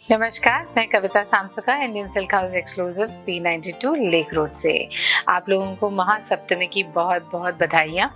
नमस्कार, मैं Kavita Samsuka Indian Silk House Exclusives P92 Lake Road से आप लोगों को महासप्तमी की बहुत बहुत बधाइयाँ।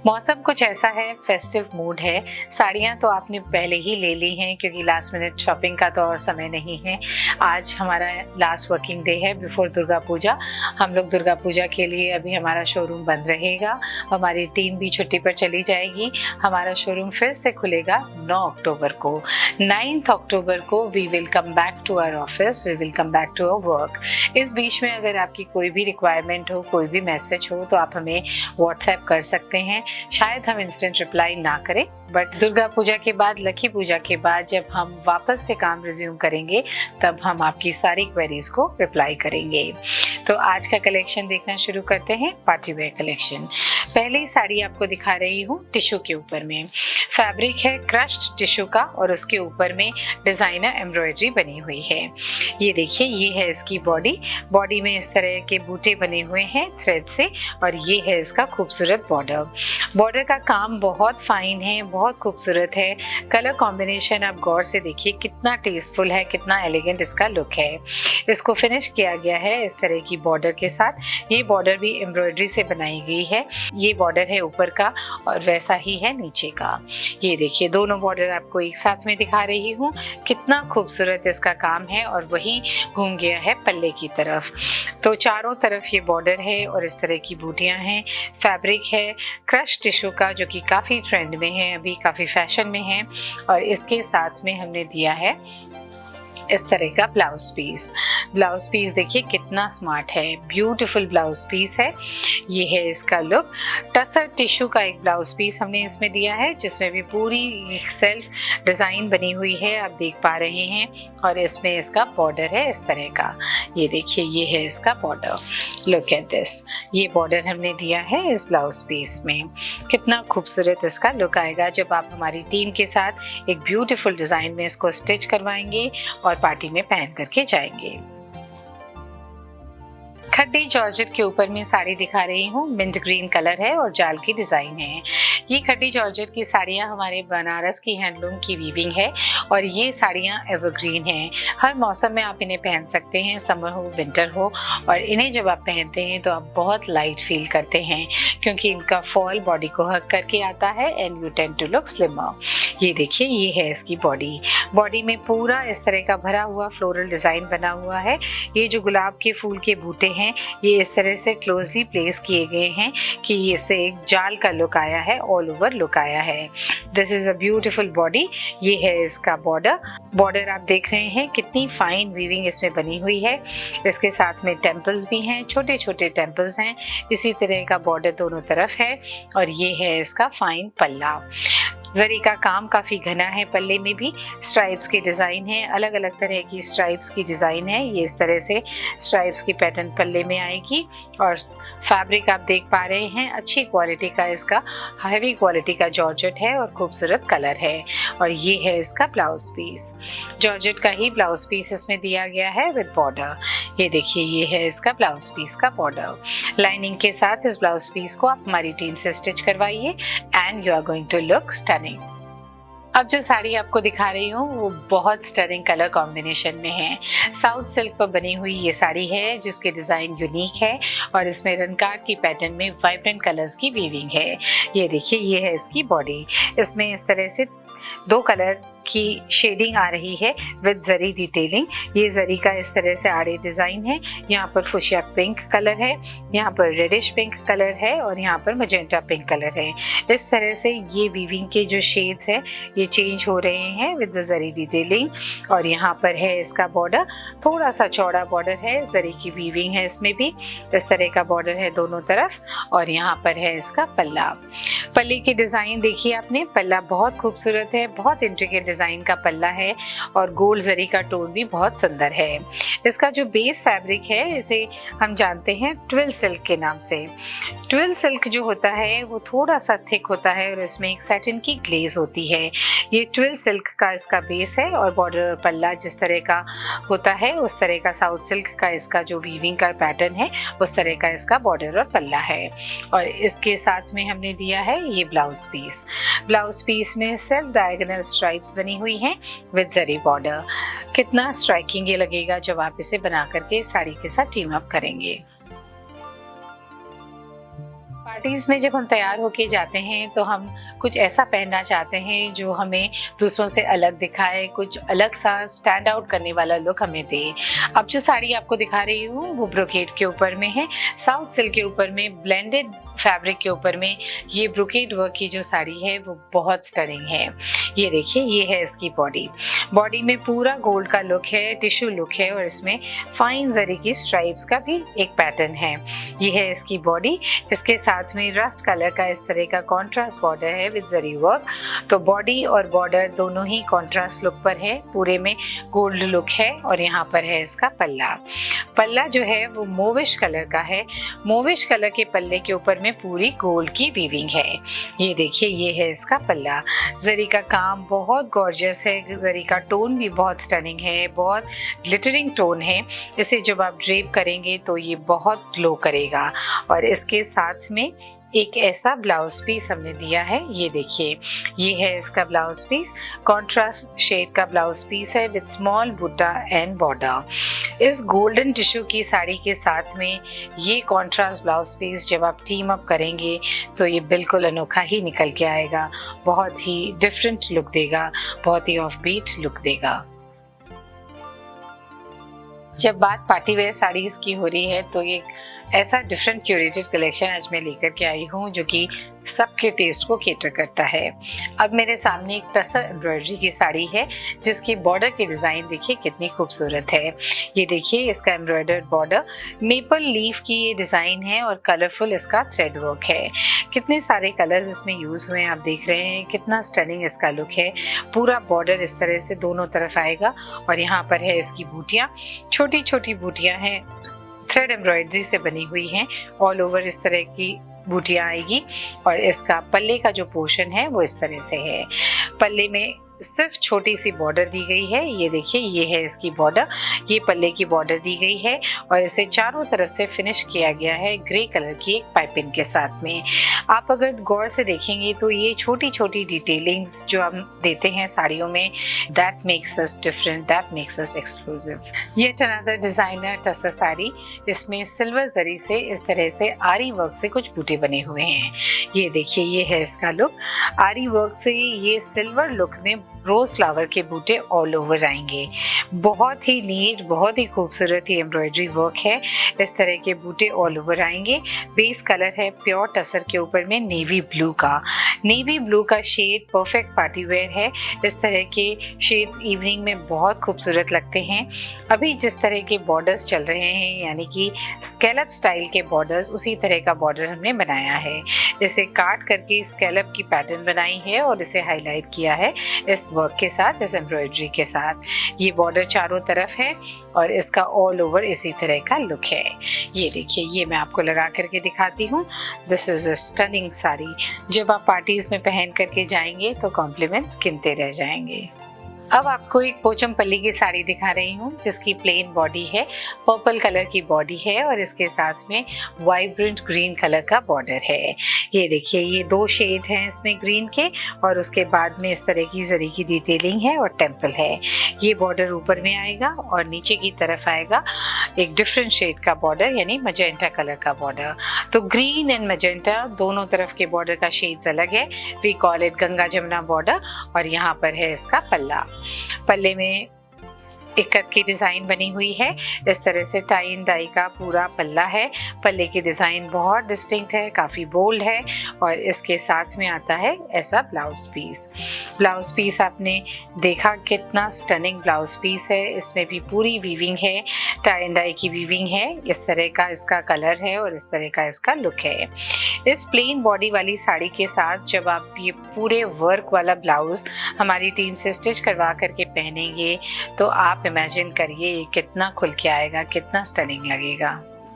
मौसम कुछ ऐसा है, फेस्टिव मूड है। साड़ियाँ तो आपने पहले ही ले ली हैं क्योंकि लास्ट मिनट शॉपिंग का तो और समय नहीं है। आज हमारा लास्ट वर्किंग डे है बिफोर दुर्गा पूजा। हम लोग दुर्गा पूजा के लिए अभी हमारा शोरूम बंद रहेगा। हमारी टीम भी छुट्टी पर चली जाएगी। हमारा शोरूम फिर से खुलेगा 9 अक्टूबर को। 9 अक्टूबर को we will come back to our office, we will come back to our work. इस बीच में अगर आपकी कोई भी रिक्वायरमेंट हो, कोई भी मैसेज हो तो आप हमें व्हाट्सएप कर सकते हैं। शायद हम इंस्टेंट रिप्लाई ना करें, बट दुर्गा पूजा के बाद, लक्की पूजा के बाद जब हम वापस से काम रिज्यूम करेंगे तब हम आपकी सारी क्वेरीज को रिप्लाई करेंगे। तो आज का कलेक्शन देखना शुरू करते हैं, पार्टी वेयर कलेक्शन। पहली साड़ी आपको दिखा रही हूँ टिश्यू के ऊपर में। फैब्रिक है क्रश्ड टिश्यू का और उसके ऊपर में डिजाइनर एम्ब्रॉयडरी बनी हुई है। ये देखिए, ये है इसकी बॉडी। बॉडी में इस तरह के बूटे बने हुए हैं थ्रेड से और ये है इसका खूबसूरत बॉर्डर। बॉर्डर का काम बहुत फाइन है, बहुत खूबसूरत है। कलर कॉम्बिनेशन आप गौर से देखिए, कितना टेस्टफुल है, कितना एलिगेंट इसका लुक है। इसको फिनिश किया गया है इस तरह की बॉर्डर के साथ। ये बॉर्डर भी एम्ब्रॉयडरी से बनाई गई है। ये बॉर्डर है ऊपर का और वैसा ही है नीचे का। ये देखिए, दोनों बॉर्डर आपको एक साथ में दिखा रही हूँ। कितना खूबसूरत इसका काम है और वही घूम गया है पल्ले की तरफ। तो चारों तरफ ये बॉर्डर है और इस तरह की बूटियां हैं। फैब्रिक है क्रश टिश्यू का, जो कि काफ़ी ट्रेंड में है, अभी काफ़ी फैशन में है। और इसके साथ में हमने दिया है इस तरह का ब्लाउज पीस। ब्लाउज पीस देखिए कितना स्मार्ट है, ब्यूटीफुल ब्लाउज पीस है। ये है इसका लुक। टसर टिश्यू का एक ब्लाउज पीस हमने इसमें दिया है, जिसमें भी पूरी सेल्फ डिज़ाइन बनी हुई है, आप देख पा रहे हैं। और इसमें इसका बॉर्डर है इस तरह का। ये देखिए, ये है इसका बॉर्डर। Look at this. ये बॉर्डर हमने दिया है इस ब्लाउज पीस में। कितना खूबसूरत इसका लुक आएगा जब आप हमारी टीम के साथ एक ब्यूटीफुल डिज़ाइन में इसको स्टिच करवाएंगे और पार्टी में पहन करके जाएंगे। खड्डी जॉर्जेट के ऊपर में साड़ी दिखा रही हूँ। मिंट ग्रीन कलर है और जाल की डिजाइन है। ये खड्डी जॉर्जेट की साड़ियाँ हमारे बनारस की हैंडलूम की वीविंग है और ये साड़ियाँ एवरग्रीन हैं। हर मौसम में आप इन्हें पहन सकते हैं, समर हो विंटर हो। और इन्हें जब आप पहनते हैं तो आप बहुत लाइट फील करते हैं क्योंकि इनका फॉल बॉडी को हग करके आता है and you tend to look slimmer. ये देखिए, ये है इसकी बॉडी। बॉडी में पूरा इस तरह का भरा हुआ फ्लोरल डिजाइन बना हुआ है। ये जो गुलाब के फूल के बूटे हैं, ये इस तरह से क्लोजली प्लेस किए गए हैं कि इससे एक जाल का लुक आया है, ऑल ओवर लुक आया है। This is a beautiful body. ये है इसका बॉर्डर। बॉर्डर आप देख रहे हैं कितनी फाइन वीविंग इसमें बनी हुई है। इसके साथ में टेम्पल्स भी हैं, छोटे छोटे टेम्पल्स हैं। इसी तरह का बॉर्डर दोनों तरफ है और ये है इसका फाइन पल्ला। जरी का काम काफ़ी घना है, पल्ले में भी स्ट्राइप्स की डिज़ाइन है, अलग अलग तरह की स्ट्राइप्स की डिज़ाइन है। ये इस तरह से स्ट्राइप्स की पैटर्न पल्ले में आएगी और फैब्रिक आप देख पा रहे हैं अच्छी क्वालिटी का, इसका हैवी क्वालिटी का जॉर्जेट है और खूबसूरत कलर है। और ये है इसका ब्लाउज पीस। जॉर्जेट का ही ब्लाउज पीस इसमें दिया गया है विद बॉर्डर। ये देखिए, ये है इसका ब्लाउज पीस का बॉर्डर। लाइनिंग के साथ इस ब्लाउज पीस को आप हमारी टीम से स्टिच करवाइए and you are going to look stunning. अब जो साड़ी आपको दिखा रही हूँ वो बहुत स्टनिंग कलर कॉम्बिनेशन में है। साउथ सिल्क पर बनी हुई ये साड़ी है जिसके डिज़ाइन यूनिक है और इसमें रनकार्ड की पैटर्न में वाइब्रेंट कलर्स की वीविंग है। ये देखिए, ये है इसकी बॉडी। इसमें इस तरह से 2 कलर की शेडिंग आ रही है विद जरी डिटेलिंग। ये जरी का इस तरह से आड़े डिज़ाइन है। यहाँ पर फुशिया पिंक कलर है, यहाँ पर रेडिश पिंक कलर है और यहाँ पर मजेंटा पिंक कलर है। इस तरह से ये वीविंग के जो शेड्स हैं ये चेंज हो रहे हैं विद द जरी डिटेलिंग। और यहाँ पर है इसका बॉर्डर, थोड़ा सा चौड़ा बॉर्डर है, जरी की वीविंग है इसमें भी। इस तरह का बॉर्डर है दोनों तरफ और यहाँ पर है इसका पल्ला। पल्ले की डिज़ाइन देखिए आपने, पल्ला बहुत खूबसूरत है, बहुत इंट्रिकेट डिज़ाइन का पल्ला है और गोल्ड जरी का टोन भी बहुत सुंदर है। इसका जो बेस फैब्रिक है इसे हम जानते हैं ट्विल सिल्क के नाम से। ट्विल सिल्क जो होता है वो थोड़ा सा थिक होता है और इसमें एक सैटिन की ग्लेज होती है। ये ट्विल सिल्क का इसका बेस है और बॉर्डर और पल्ला जिस तरह का होता है उस तरह का साउथ सिल्क का इसका जो वीविंग का पैटर्न है उस तरह का इसका बॉर्डर और पल्ला है। और इसके साथ में हमने दिया है ये ब्लाउज पीस में सेल्फ डायगोनल स्ट्राइप्स बनी हुई हैं विद जरी बॉर्डर। कितना स्ट्राइकिंग ये लगेगा जब आप इसे बना करके साड़ी के साथ टीम अप करेंगे। पार्टीज में जब हम तैयार होके जाते हैं तो हम कुछ ऐसा पहनना चाहते हैं जो हमें दूसरों से अलग दिखाए, कुछ अलग सा स्टैंड आउट करने वाला लुक हमें दे। अब जो साड़ी आपको दिखा रही हूँ वो ब्रोकेड के ऊपर में है, साउथ सिल्क के ऊपर में, ब्लेंडेड फैब्रिक के ऊपर में ये ब्रोकेड वर्क की जो साड़ी है वो बहुत स्टनिंग है। ये देखिए, ये है इसकी बॉडी में पूरा गोल्ड का लुक है, टिश्यू लुक है और इसमें फाइन जरी की स्ट्राइप्स का भी एक पैटर्न है। ये है इसकी बॉडी। इसके साथ में रस्ट कलर का इस तरह का कॉन्ट्रास्ट बॉर्डर है विद जरी वर्क। तो बॉडी और बॉर्डर दोनों ही कॉन्ट्रास्ट लुक पर है, पूरे में गोल्ड लुक है। और यहाँ पर है इसका पल्ला जो है वो मोविश कलर का है। मोविश कलर के पल्ले के ऊपर में पूरी गोल्ड की वीविंग है। ये देखिए, ये है इसका पल्ला। जरी का काम बहुत गॉर्जियस है, जरी का टोन भी बहुत स्टनिंग है, बहुत ग्लिटरिंग टोन है। इसे जब आप ड्रेप करेंगे तो ये बहुत ग्लो करेगा। और इसके साथ में एक ऐसा ब्लाउज पीस हमने दिया है। ये देखिए, ये है इसका ब्लाउज पीस, कॉन्ट्रास्ट शेड का ब्लाउज पीस है विद स्मॉल बुट्टा एंड बॉर्डर। इस गोल्डन टिश्यू की साड़ी के साथ में ये कॉन्ट्रास्ट ब्लाउज पीस जब आप टीम अप करेंगे तो ये बिल्कुल अनोखा ही निकल के आएगा, बहुत ही डिफरेंट लुक देगा, बहुत ही ऑफ बीट लुक देगा। जब बात पार्टी वेयर साड़ीज़ की हो रही है तो ये ऐसा डिफरेंट क्यूरेटेड कलेक्शन आज मैं लेकर के आई हूँ जो कि सबके टेस्ट को केटर करता है। अब मेरे सामने एक टसर एम्ब्रॉयडरी की साड़ी है जिसकी बॉर्डर की डिज़ाइन देखिए कितनी खूबसूरत है। ये देखिए, इसका एम्ब्रॉयडर्ड बॉर्डर, मेपल लीफ की ये डिज़ाइन है और कलरफुल इसका थ्रेड वर्क है। कितने सारे कलर्स इसमें यूज़ हुए हैं, आप देख रहे हैं कितना स्टनिंग इसका लुक है। पूरा बॉर्डर इस तरह से दोनों तरफ आएगा और यहाँ पर है इसकी बूटियाँ, छोटी छोटी बूटियाँ हैं, थ्रेड एम्ब्रॉयडरी से बनी हुई हैं। ऑल ओवर इस तरह की बूटियाँ आएगी और इसका पल्ले का जो पोर्शन है वो इस तरह से है। पल्ले में सिर्फ छोटी सी बॉर्डर दी गई है। ये देखिए, ये है इसकी बॉर्डर, ये पल्ले की बॉर्डर दी गई है और इसे चारों तरफ से फिनिश किया गया है ग्रे कलर की एक पाइपिंग के साथ में। आप अगर गौर से देखेंगे तो ये छोटी छोटी डिटेलिंग्स जो हम देते हैं साड़ियों में, that makes us different, that makes us exclusive. Yet another designer tussar sari, इसमें सिल्वर जरी से इस तरह से आरी वर्क से कुछ बूटे बने हुए हैं। ये देखिए, ये है इसका लुक। आरी वर्क से ये सिल्वर लुक में रोज फ्लावर के बूटे ऑल ओवर आएंगे। बहुत ही नीट, बहुत ही खूबसूरत ही एम्ब्रॉयडरी वर्क है। इस तरह के बूटे ऑल ओवर आएंगे। बेस कलर है प्योर टसर के ऊपर में नेवी ब्लू का। नेवी ब्लू का शेड परफेक्ट पार्टी वेयर है। इस तरह के शेड्स इवनिंग में बहुत खूबसूरत लगते हैं। अभी जिस तरह के बॉर्डर्स चल रहे हैं, यानी कि स्कैलप स्टाइल के बॉर्डर्स, उसी तरह का बॉर्डर हमने बनाया है। इसे काट करके स्कैलप की पैटर्न बनाई है और इसे हाईलाइट किया है इस वर्क के साथ, इस एम्ब्रॉयडरी के साथ। ये बॉर्डर चारों तरफ है और इसका ऑल ओवर इसी तरह का लुक है। ये देखिए, ये मैं आपको लगा करके दिखाती हूँ। This is a stunning sari. जब आप पार्टीज में पहन करके जाएंगे तो कॉम्प्लीमेंट्स गिनते रह जाएंगे। अब आपको एक पोचमपल्ली की साड़ी दिखा रही हूँ जिसकी प्लेन बॉडी है, पर्पल कलर की बॉडी है और इसके साथ में वाइब्रेंट ग्रीन कलर का बॉर्डर है। ये देखिए, ये दो शेड हैं इसमें ग्रीन के और उसके बाद में इस तरह की जरी की डिटेलिंग है और टेम्पल है। ये बॉर्डर ऊपर में आएगा और नीचे की तरफ आएगा एक डिफरेंट शेड का बॉर्डर, यानी मजेंटा कलर का बॉर्डर। तो ग्रीन एंड मजेंटा दोनों तरफ के बॉर्डर का शेड्स अलग है। We call it Ganga Jamuna border. और यहाँ पर है इसका पल्ले में इक्कत की डिज़ाइन बनी हुई है। इस तरह से टाई एंड डाई का पूरा पल्ला है। पल्ले की डिज़ाइन बहुत डिस्टिंक्ट है, काफ़ी बोल्ड है और इसके साथ में आता है ऐसा ब्लाउज पीस आपने देखा कितना स्टनिंग ब्लाउज पीस है। इसमें भी पूरी वीविंग है, टाई एंड डाई की वीविंग है। इस तरह का इसका कलर है और इस तरह का इसका लुक है। इस प्लेन बॉडी वाली साड़ी के साथ जब आप ये पूरे वर्क वाला ब्लाउज हमारी टीम से स्टिच करवा करके पहनेंगे तो आप इमेजिन करिए ये कितना खुल के आएगा, कितना स्टनिंग लगेगा।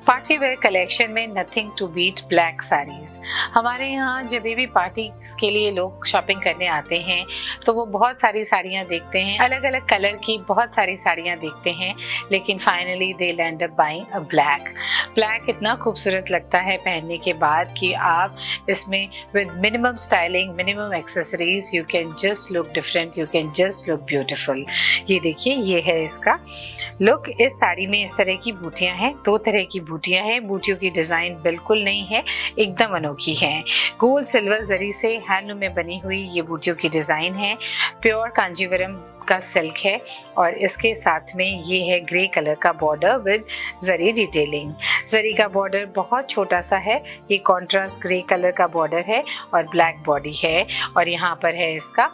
पार्टी वेयर कलेक्शन में nothing to beat black saris. हमारे यहाँ जब भी पार्टी के लिए लोग शॉपिंग करने आते हैं तो वो बहुत सारी साड़ियाँ देखते हैं, अलग अलग कलर की बहुत सारी साड़ियाँ देखते हैं, लेकिन finally they land up buying a black. Black इतना खूबसूरत लगता है पहनने के बाद कि आप इसमें with minimum styling, minimum accessories, you can just look different, you can just look beautiful. ये देखिए, ये है इसका लुक। इस साड़ी में इस तरह की बूटियां हैं, 2 तरह की बूटियां हैं। बूटियों की डिजाइन बिल्कुल नहीं है, एकदम अनोखी है। गोल्ड सिल्वर जरी से हैंडलूम में बनी हुई ये बूटियों की डिजाइन है। प्योर कांजीवरम का सिल्क है और इसके साथ में ये है ग्रे कलर का बॉर्डर विद जरी डिटेलिंग। जरी का बॉर्डर बहुत छोटा सा है, ये कॉन्ट्रास्ट ग्रे कलर का बॉर्डर है और ब्लैक बॉडी है, और यहाँ पर है इसका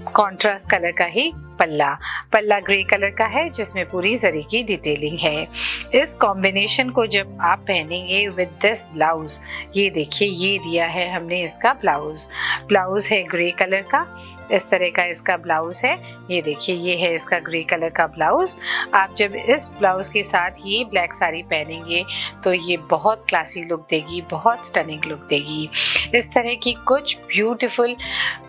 कॉन्ट्रास्ट कलर का ही पल्ला ग्रे कलर का है जिसमें पूरी जरी की डिटेलिंग है। इस कॉम्बिनेशन को जब आप पहनेंगे विद दिस ब्लाउज, ये देखिए, ये दिया है हमने इसका ब्लाउज है ग्रे कलर का, इस तरह का इसका ब्लाउज है। ये देखिए, ये है इसका ग्रे कलर का ब्लाउज। आप जब इस ब्लाउज के साथ ये ब्लैक साड़ी पहनेंगे तो ये बहुत क्लासी लुक देगी, बहुत स्टनिंग लुक देगी। इस तरह की कुछ ब्यूटीफुल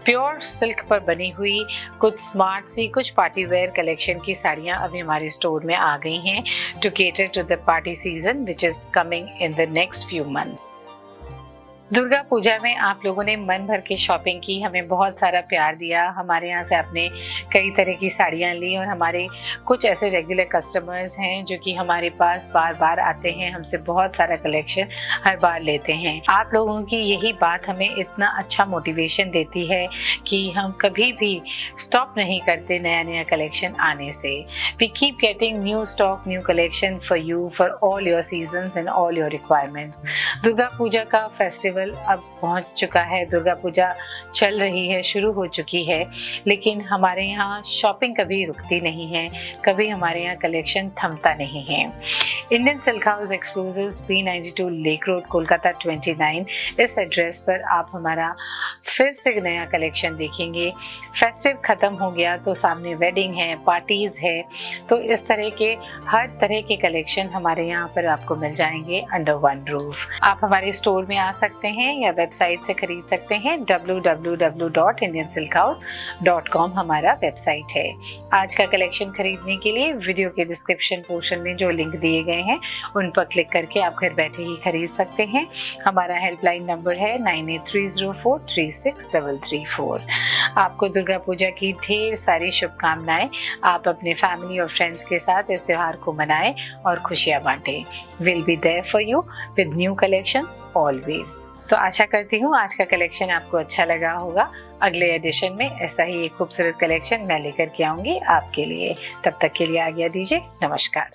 प्योर सिल्क पर बनी हुई कुछ स्मार्ट सी, कुछ पार्टी वेयर कलेक्शन की साड़ियाँ अभी हमारे स्टोर में आ गई हैं to cater to the party season which is coming in the next few months. Durga Puja में आप लोगों ने मन भर के शॉपिंग की, हमें बहुत सारा प्यार दिया। हमारे यहाँ से आपने कई तरह की साड़ियाँ ली और हमारे कुछ ऐसे रेगुलर कस्टमर्स हैं जो कि हमारे पास बार बार आते हैं, हमसे बहुत सारा कलेक्शन हर बार लेते हैं। आप लोगों की यही बात हमें इतना अच्छा मोटिवेशन देती है कि हम कभी भी स्टॉप नहीं करते नया नया कलेक्शन आने से। We keep getting new stock, new collection for you, for all your seasons and all your requirements. Durga Puja का फेस्टिवल अब पहुंच चुका है, दुर्गा पूजा चल रही है, शुरू हो चुकी है, लेकिन हमारे यहाँ शॉपिंग कभी रुकती नहीं है, कभी हमारे यहाँ कलेक्शन थमता नहीं है। Indian Silk House exclusives B92 lake road Kolkata 29, इस एड्रेस पर आप हमारा फिर से नया कलेक्शन देखेंगे। फेस्टिव ख़त्म हो गया तो सामने वेडिंग है, पार्टीज़ है, तो इस तरह के हर तरह के कलेक्शन हमारे यहाँ पर आपको मिल जाएंगे अंडर वन रूफ। आप हमारे स्टोर में आ सकते हैं या वेबसाइट से खरीद सकते हैं। www.indiansilkhouse.com हमारा वेबसाइट है। आज का कलेक्शन खरीदने के लिए वीडियो के डिस्क्रिप्शन पोर्शन में जो लिंक दिए गए हैं उन पर क्लिक करके आप घर बैठे ही खरीद सकते हैं। हमारा हेल्पलाइन नंबर है 9830436334। आपको दुर्गा पूजा की ढेर सारी शुभकामनाएं। आप अपने फैमिली और फ्रेंड्स के साथ इस त्योहार को मनाएं और खुशियां बांटें। Will be there for you with new collections always. तो आशा करती हूँ आज का कलेक्शन आपको अच्छा लगा होगा। अगले एडिशन में ऐसा ही एक खूबसूरत कलेक्शन मैं लेकर के आऊंगी आपके लिए। तब तक के लिए आज्ञा दीजिए। नमस्कार।